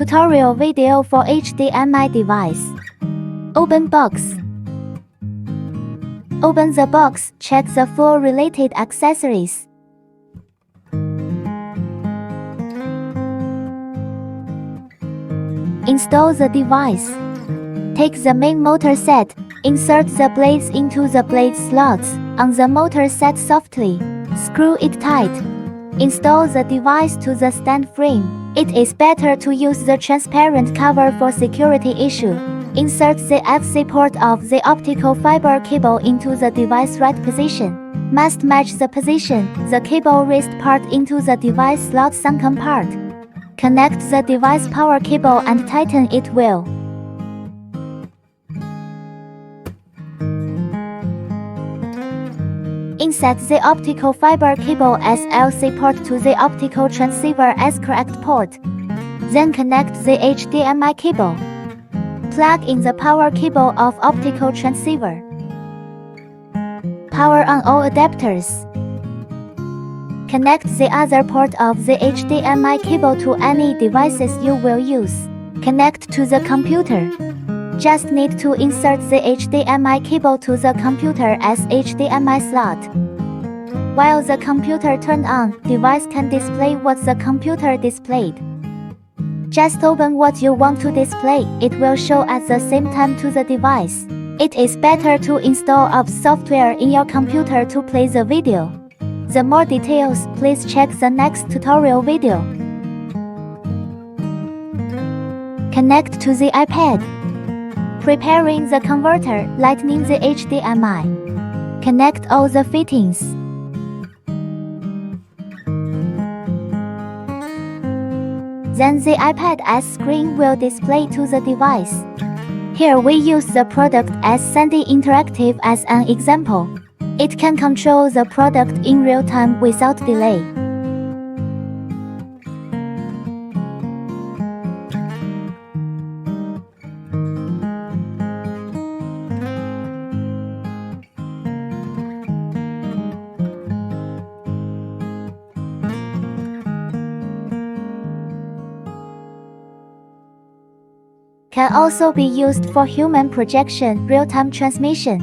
Tutorial video for HDMI device. Open box. Open the box, check the full related accessories. Install the device. Take the main motor set, insert the blades into the blade slots on the motor set softly. Screw it tight. Install the device to the stand frame. It is better to use the transparent cover for security issue. Insert the FC port of the optical fiber cable into the device right position. Must match the position, the cable wrist part into the device slot sunken part. Connect the device power cable and tighten it well. Insert the optical fiber cable SLC port to the optical transceiver as correct port. Then connect the HDMI cable. Plug in the power cable of optical transceiver. Power on all adapters. Connect the other port of the HDMI cable to any devices you will use. Connect to the computer. Just need to insert the HDMI cable to the computer as HDMI slot. While the computer turned on, device can display what the computer displayed. Just open what you want to display, it will show at the same time to the device. It is better to install app software in your computer to play the video. The more details, please check the next tutorial video. Connect to the iPad. Preparing the converter, lightening the HDMI. Connect all the fittings. Then the iPad's screen will display to the device. Here we use the product as Sandy Interactive as an example. It can control the product in real time without delay. Can also be used for human projection, real-time transmission.